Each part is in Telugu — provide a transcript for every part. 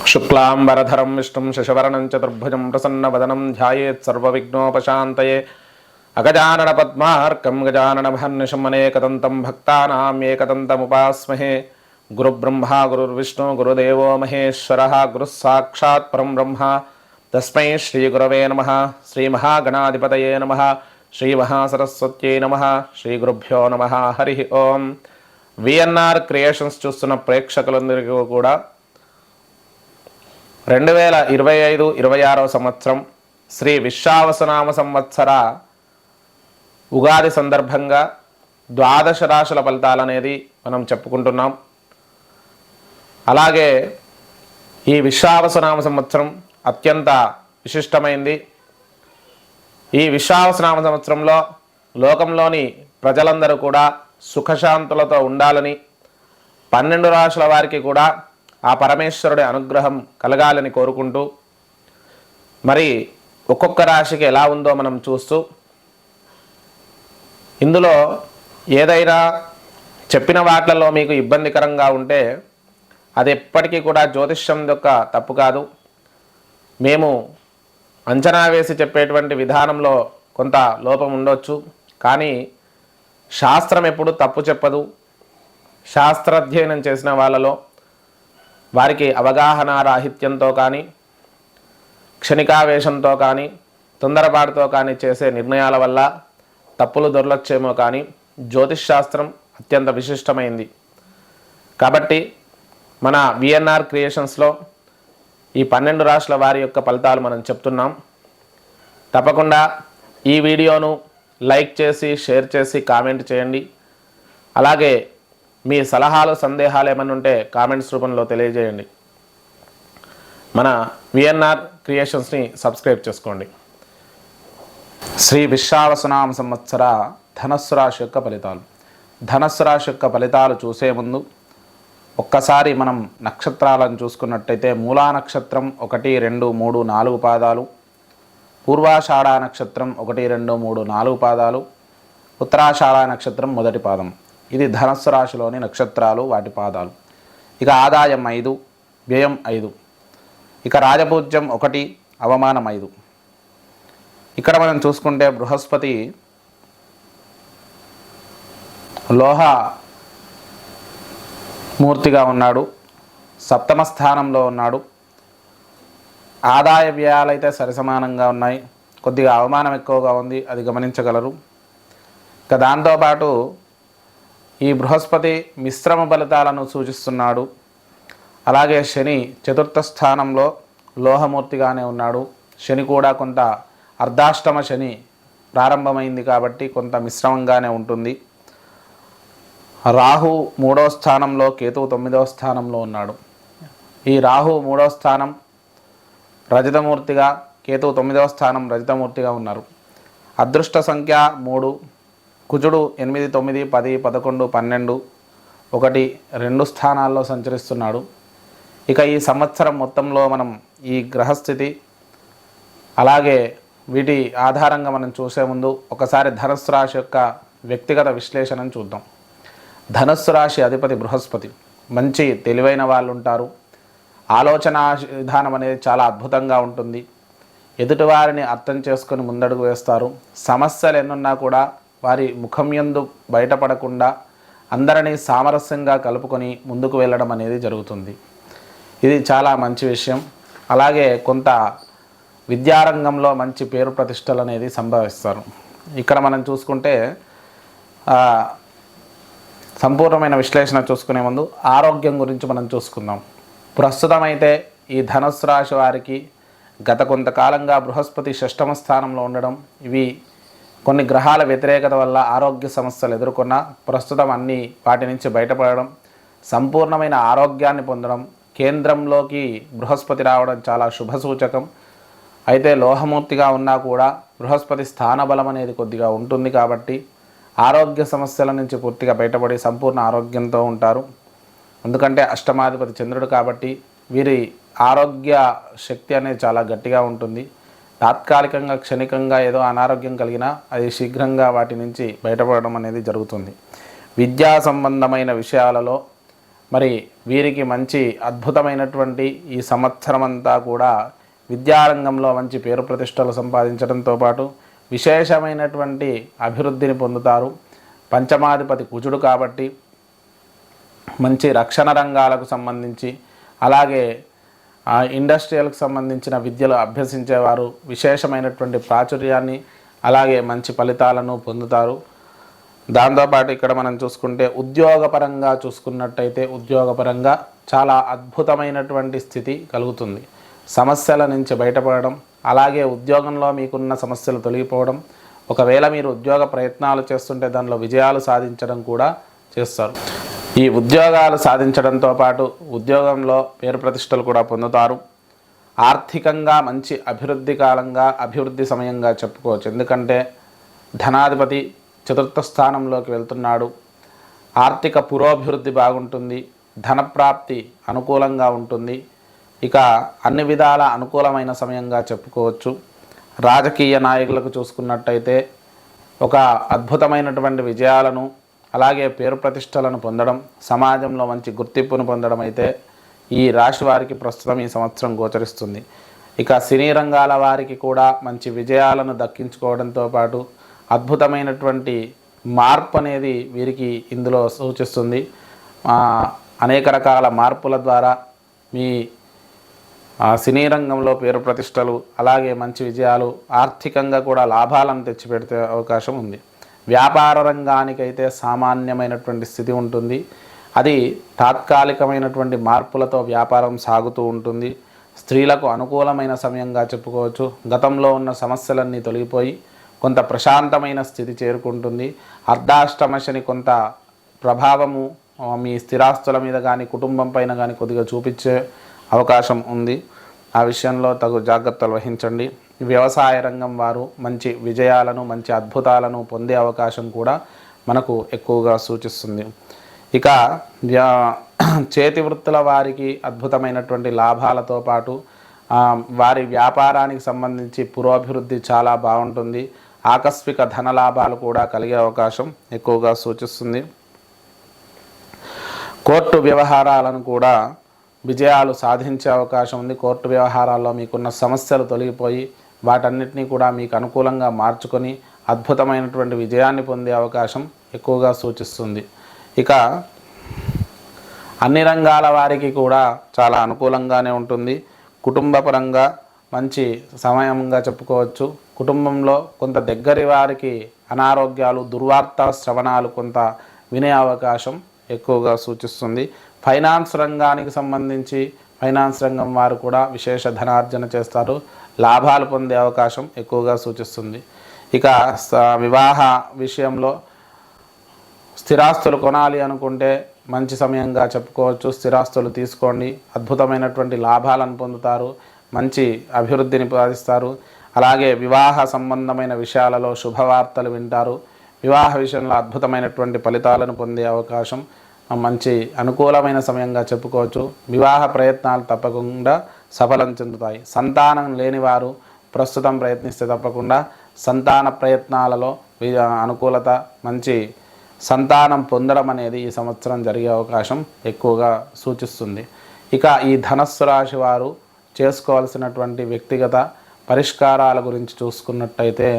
शुक्लांबरधरं विष्णुं शशिवर्णं चतुर्भुजं प्रसन्नवदनं ध्यायेत् सर्वविघ्नोपशान्तये अगजाननपद्मार्कं गजाननमहर्निशम् अनेकदन्तं भक्तानां एकदन्तमुपास्महे। गुरुब्रह्मा गुरुर्विष्णु गुरुदेवो महेश्वरः गुरुः साक्षात् परं ब्रह्म तस्मै श्रीगुरवे नमः। श्रीमहागणाधिपतये नमः। श्रीमहासरस्वत्यै नमः। श्रीगुरुभ्यो नमः। हरिः ओं। విఎన్ఆర్ క్రియేషన్స్ చూస్తున్న ప్రేక్షకులందరికీ కూడా 2025-26 సంవత్సరం శ్రీ విశ్వావసునామ సంవత్సర ఉగాది సందర్భంగా ద్వాదశ రాశుల ఫలితాలు అనేది మనం చెప్పుకుంటున్నాం. అలాగే ఈ విశ్వావసునామ సంవత్సరం అత్యంత విశిష్టమైంది. ఈ విశ్వావసునామ సంవత్సరంలో లోకంలోని ప్రజలందరూ కూడా సుఖశాంతులతో ఉండాలని, 12 రాశుల వారికి కూడా ఆ పరమేశ్వరుడి అనుగ్రహం కలగాలని కోరుకుంటూ, మరి ఒక్కొక్క రాశికి ఎలా ఉందో మనం చూస్తూ, ఇందులో ఏదైనా చెప్పిన వాటిలలో మీకు ఇబ్బందికరంగా ఉంటే అది ఎప్పటికీ కూడా జ్యోతిష్యం యొక్క తప్పు కాదు. మేము అంచనా వేసి చెప్పేటువంటి విధానంలో కొంత లోపం ఉండొచ్చు, కానీ శాస్త్రం ఎప్పుడు తప్పు చెప్పదు. శాస్త్రాధ్యయనం చేసిన వాళ్ళలో వారికి అవగాహన రాహిత్యంతో కానీ, క్షణికావేశంతో కానీ, తొందరపాటుతో కానీ చేసే నిర్ణయాల వల్ల తప్పులు దొరలొచ్చేమో, కానీ జ్యోతిష్ శాస్త్రం అత్యంత విశిష్టమైంది. కాబట్టి మన విఎన్ఆర్ క్రియేషన్స్లో ఈ 12 రాశుల వారి యొక్క ఫలితాలు మనం చెప్తున్నాం. తప్పకుండా ఈ వీడియోను లైక్ చేసి, షేర్ చేసి, కామెంట్ చేయండి. అలాగే మీ సలహాలు, సందేహాలు ఏమైనా ఉంటే కామెంట్స్ రూపంలో తెలియజేయండి. మన విఎన్ఆర్ క్రియేషన్స్ని సబ్స్క్రైబ్ చేసుకోండి. శ్రీ విశ్వావసునామ సంవత్సర ధనస్సు రాశి యొక్క ఫలితాలు. ధనస్సు రాశి యొక్క ఫలితాలు చూసే ముందు ఒక్కసారి మనం నక్షత్రాలను చూసుకున్నట్టయితే మూలా నక్షత్రం 1, 2, 3, 4 పాదాలు, పూర్వాషాఢ నక్షత్రం 1, 2, 3, 4 పాదాలు, ఉత్తరాషాఢ నక్షత్రం మొదటి పాదం. ఇది ధనస్సు రాశిలోని నక్షత్రాలు, వాటి పాదాలు. ఇక ఆదాయం 5, వ్యయం 5. ఇక రాజపూజ్యం 1, అవమానం 5. ఇక్కడ మనం చూసుకుంటే బృహస్పతి లోహ మూర్తిగా ఉన్నాడు, సప్తమ స్థానంలో ఉన్నాడు. ఆదాయ వ్యయాలు అయితే సరిసమానంగా ఉన్నాయి, కొద్దిగా అవమానం ఎక్కువగా ఉంది, అది గమనించగలరు. ఇక దాంతోపాటు ఈ బృహస్పతి మిశ్రమ ఫలితాలను సూచిస్తున్నాడు. అలాగే శని చతుర్థ స్థానంలో లోహమూర్తిగానే ఉన్నాడు. శని కూడా కొంత అర్ధాష్టమ శని ప్రారంభమైంది కాబట్టి కొంత మిశ్రమంగానే ఉంటుంది. రాహు 3వ స్థానంలో, కేతువు 9వ స్థానంలో ఉన్నాడు. ఈ రాహు 3వ స్థానం రజతమూర్తిగా, కేతువు 9వ స్థానం రజతమూర్తిగా ఉన్నారు. అదృష్ట సంఖ్య 3, కుజుడు 8, 9, 10, 11, 12, 1, 2 స్థానాల్లో సంచరిస్తున్నాడు. ఇక ఈ సంవత్సరం మొత్తంలో మనం ఈ గ్రహస్థితి అలాగే వీటి ఆధారంగా మనం చూసే ముందు ఒకసారి ధనుస్సు రాశి యొక్క వ్యక్తిగత విశ్లేషణను చూద్దాం. ధనుస్సు రాశి అధిపతి బృహస్పతి. మంచి తెలివైన వాళ్ళు ఉంటారు. ఆలోచన విధానం అనేది చాలా అద్భుతంగా ఉంటుంది. ఎదుటివారిని అర్థం చేసుకొని ముందడుగు వేస్తారు. సమస్యలు ఎన్నున్నా కూడా వారి ముఖం యందు బయటపడకుండా అందరినీ సామరస్యంగా కలుపుకొని ముందుకు వెళ్ళడం అనేది జరుగుతుంది. ఇది చాలా మంచి విషయం. అలాగే కొంత విద్యారంగంలో మంచి పేరు ప్రతిష్టలు అనేది సంభవిస్తారు. ఇక్కడ మనం చూసుకుంటే సంపూర్ణమైన విశ్లేషణ చూసుకునే ముందు ఆరోగ్యం గురించి మనం చూసుకుందాం. ప్రస్తుతం అయితే ఈ ధనుస్సు రాశి వారికి గత కొంతకాలంగా బృహస్పతి 6వ స్థానంలో ఉండడం, ఇవి కొన్ని గ్రహాల వ్యతిరేకత వల్ల ఆరోగ్య సమస్యలు ఎదుర్కొన్న ప్రస్తుతం అన్నీ వాటి నుంచి బయటపడడం, సంపూర్ణమైన ఆరోగ్యాన్ని పొందడం, కేంద్రంలోకి బృహస్పతి రావడం చాలా శుభసూచకం. అయితే లోహమూర్తిగా ఉన్నా కూడా బృహస్పతి స్థానబలం అనేది కొద్దిగా ఉంటుంది కాబట్టి ఆరోగ్య సమస్యల నుంచి పూర్తిగా బయటపడి సంపూర్ణ ఆరోగ్యంతో ఉంటారు. ఎందుకంటే అష్టమాధిపతి చంద్రుడు కాబట్టి వీరి ఆరోగ్య శక్తి అనేది చాలా గట్టిగా ఉంటుంది. తాత్కాలికంగా, క్షణికంగా ఏదో అనారోగ్యం కలిగినా అది శీఘ్రంగా వాటి నుంచి బయటపడడం అనేది జరుగుతుంది. విద్యా సంబంధమైన విషయాలలో మరి వీరికి మంచి అద్భుతమైనటువంటి ఈ సంవత్సరం అంతా కూడా విద్యారంగంలో మంచి పేరు ప్రతిష్టలు సంపాదించడంతో పాటు విశేషమైనటువంటి అభివృద్ధిని పొందుతారు. పంచమాధిపతి కుజుడు కాబట్టి మంచి రక్షణ రంగాలకు సంబంధించి అలాగే ఇండస్ట్రియల్కి సంబంధించిన విద్యలు అభ్యసించేవారు విశేషమైనటువంటి ప్రాచుర్యాన్ని అలాగే మంచి ఫలితాలను పొందుతారు. దాంతోపాటు ఇక్కడ మనం చూసుకుంటే ఉద్యోగపరంగా చూసుకున్నట్టయితే ఉద్యోగపరంగా చాలా అద్భుతమైనటువంటి స్థితి కలుగుతుంది. సమస్యల నుంచి బయటపడడం అలాగే ఉద్యోగంలో మీకున్న సమస్యలు తొలగిపోవడం, ఒకవేళ మీరు ఉద్యోగ ప్రయత్నాలు చేస్తుంటే దానిలో విజయాలు సాధించడం కూడా చేస్తారు. ఈ ఉద్యోగాలు సాధించడంతో పాటు ఉద్యోగంలో పేరు ప్రతిష్టలు కూడా పొందుతారు. ఆర్థికంగా మంచి అభివృద్ధి కాలంగా అభివృద్ధి సమయంగా చెప్పుకోవచ్చు. ఎందుకంటే ధనాధిపతి చతుర్థ స్థానంలోకి వెళ్తున్నాడు. ఆర్థిక పురోభివృద్ధి బాగుంటుంది. ధనప్రాప్తి అనుకూలంగా ఉంటుంది. ఇక అన్ని విధాల అనుకూలమైన సమయంగా చెప్పుకోవచ్చు. రాజకీయ నాయకులకు చూసుకున్నట్టయితే ఒక అద్భుతమైనటువంటి విజయాలను అలాగే పేరు ప్రతిష్టలను పొందడం, సమాజంలో మంచి గుర్తింపును పొందడం అయితే ఈ రాశి వారికి ప్రస్తుతం ఈ సంవత్సరం గోచరిస్తుంది. ఇక సినీ రంగాల వారికి కూడా మంచి విజయాలను దక్కించుకోవడంతో పాటు అద్భుతమైనటువంటి మార్పు అనేది వీరికి ఇందులో సూచిస్తుంది. అనేక రకాల మార్పుల ద్వారా మీ సినీ రంగంలో పేరు ప్రతిష్టలు అలాగే మంచి విజయాలు ఆర్థికంగా కూడా లాభాలను తెచ్చిపెడితే అవకాశం ఉంది. వ్యాపార రంగానికైతే సామాన్యమైనటువంటి స్థితి ఉంటుంది. అది తాత్కాలికమైనటువంటి మార్పులతో వ్యాపారం సాగుతూ ఉంటుంది. స్త్రీలకు అనుకూలమైన సమయంగా చెప్పుకోవచ్చు. గతంలో ఉన్న సమస్యలన్నీ తొలగిపోయి కొంత ప్రశాంతమైన స్థితి చేరుకుంటుంది. అర్ధాష్టమ శని కొంత ప్రభావము మీ స్థిరాస్తుల మీద కానీ కుటుంబం పైన కానీ కొద్దిగా చూపించే అవకాశం ఉంది. ఆ విషయంలో తగు జాగ్రత్తలు వహించండి. వ్యవసాయ రంగం వారు మంచి విజయాలను మంచి అద్భుతాలను పొందే అవకాశం కూడా మనకు ఎక్కువగా సూచిస్తుంది. ఇక చేతి వృత్తుల వారికి అద్భుతమైనటువంటి లాభాలతో పాటు వారి వ్యాపారానికి సంబంధించి పురోభివృద్ధి చాలా బాగుంటుంది. ఆకస్మిక ధన లాభాలు కూడా కలిగే అవకాశం ఎక్కువగా సూచిస్తుంది. కోర్టు వ్యవహారాలను కూడా విజయాలు సాధించే అవకాశం ఉంది. కోర్టు వ్యవహారాల్లో మీకున్న సమస్యలు తొలగిపోయి వాటన్నిటినీ కూడా మీకు అనుకూలంగా మార్చుకొని అద్భుతమైనటువంటి విజయాన్ని పొందే అవకాశం ఎక్కువగా సూచిస్తుంది. ఇక అన్ని రంగాల వారికి కూడా చాలా అనుకూలంగానే ఉంటుంది. కుటుంబపరంగా మంచి సమయంగా చెప్పుకోవచ్చు. కుటుంబంలో కొంత దగ్గరి వారికి అనారోగ్యాలు దుర్వార్త శ్రవణాలు కొంత వినే అవకాశం ఎక్కువగా సూచిస్తుంది. ఫైనాన్స్ రంగానికి సంబంధించి ఫైనాన్స్ రంగం వారు కూడా విశేష ధనార్జన చేస్తారు. లాభాలు పొందే అవకాశం ఎక్కువగా సూచిస్తుంది. ఇక వివాహ విషయంలో స్థిరాస్తులు కొనాలి అనుకుంటే మంచి సమయంగా చెప్పుకోవచ్చు. స్థిరాస్తులు తీసుకోండి. అద్భుతమైనటువంటి లాభాలను పొందుతారు. మంచి అభివృద్ధిని సాధిస్తారు. అలాగే వివాహ సంబంధమైన విషయాలలో శుభవార్తలు వింటారు. వివాహ విషయంలో అద్భుతమైనటువంటి ఫలితాలను పొందే అవకాశం మంచి అనుకూలమైన సమయంగా చెప్పుకోవచ్చు. వివాహ ప్రయత్నాలు తప్పకుండా సఫలం చెందుతాయి. సంతానం లేని వారు ప్రస్తుతం ప్రయత్నిస్తే తప్పకుండా సంతాన ప్రయత్నాలలో అనుకూలత మంచి సంతానం పొందడం అనేది ఈ సంవత్సరం జరిగే అవకాశం ఎక్కువగా సూచిస్తుంది. ఇక ఈ ధనస్సు రాశి వారు చేసుకోవాల్సినటువంటి వ్యక్తిగత పరిష్కారాల గురించి చూసుకున్నట్టయితే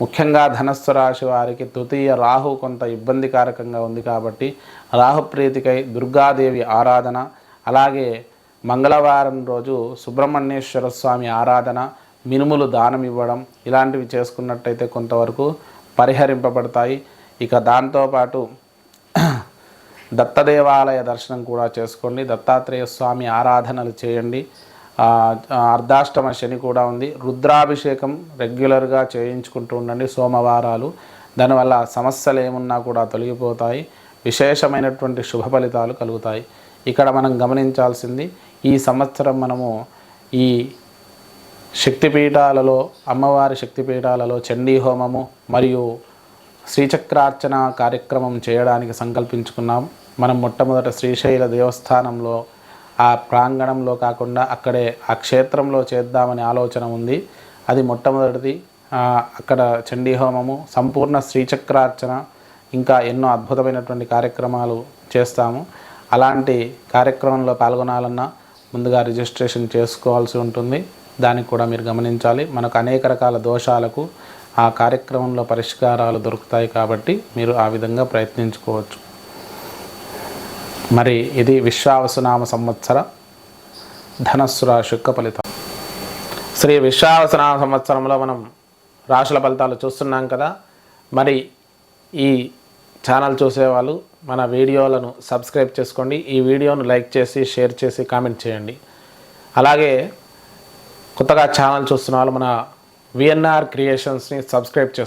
ముఖ్యంగా ధనస్సు రాశి వారికి తృతీయ రాహు కొంత ఇబ్బందికారకంగా ఉంది కాబట్టి రాహుప్రీతికై దుర్గాదేవి ఆరాధన అలాగే మంగళవారం రోజు సుబ్రహ్మణ్యేశ్వర స్వామి ఆరాధన మినుములు దానం ఇవ్వడం ఇలాంటివి చేసుకున్నట్టయితే కొంతవరకు పరిహరింపబడతాయి. ఇక దాంతోపాటు దత్తదేవాలయ దర్శనం కూడా చేసుకోండి. దత్తాత్రేయ స్వామి ఆరాధనలు చేయండి. అర్ధాష్టమ శని కూడా ఉంది. రుద్రాభిషేకం రెగ్యులర్గా చేయించుకుంటూ ఉండండి సోమవారాలు. దానివల్ల సమస్యలు ఏమున్నా కూడా తొలగిపోతాయి. విశేషమైనటువంటి శుభ ఫలితాలు కలుగుతాయి. ఇక్కడ మనం గమనించాల్సింది ఈ సంవత్సరం మనము ఈ శక్తిపీఠాలలో అమ్మవారి శక్తిపీఠాలలో చండీ హోమము మరియు శ్రీచక్రార్చన కార్యక్రమం చేయడానికి సంకల్పించుకున్నాం. మనం మొట్టమొదట శ్రీశైల దేవస్థానంలో ఆ ప్రాంగణంలో కాకుండా అక్కడే ఆ క్షేత్రంలో చేద్దామనే ఆలోచన ఉంది. అది మొట్టమొదటిది. అక్కడ చండీ హోమము సంపూర్ణ శ్రీచక్రార్చన ఇంకా ఎన్నో అద్భుతమైనటువంటి కార్యక్రమాలు చేస్తాము. అలాంటి కార్యక్రమంలో పాల్గొనాలన్నా ముందుగా రిజిస్ట్రేషన్ చేసుకోవాల్సి ఉంటుంది. దానికి కూడా మీరు గమనించాలి. మనకు అనేక రకాల దోషాలకు ఆ కార్యక్రమంలో పరిష్కారాలు దొరుకుతాయి కాబట్టి మీరు ఆ విధంగా ప్రయత్నించుకోవచ్చు. మరి ఇది విశ్వావసునామ సంవత్సర ధనస్సు రాశి యొక్క ఫలితం. శ్రీ విశ్వావసునామ సంవత్సరంలో మనం రాశుల ఫలితాలు చూస్తున్నాం కదా. మరి ఈ ఛానల్ చూసేవాళ్ళు మన వీడియోలను సబ్స్క్రైబ్ చేసుకోండి. ఈ వీడియోను లైక్ చేసి షేర్ చేసి కామెంట్ చేయండి. అలాగే కొత్తగా ఛానల్ చూస్తున్న వాళ్ళు మన విఎన్ఆర్ క్రియేషన్స్ని సబ్స్క్రైబ్ చేసుకోండి.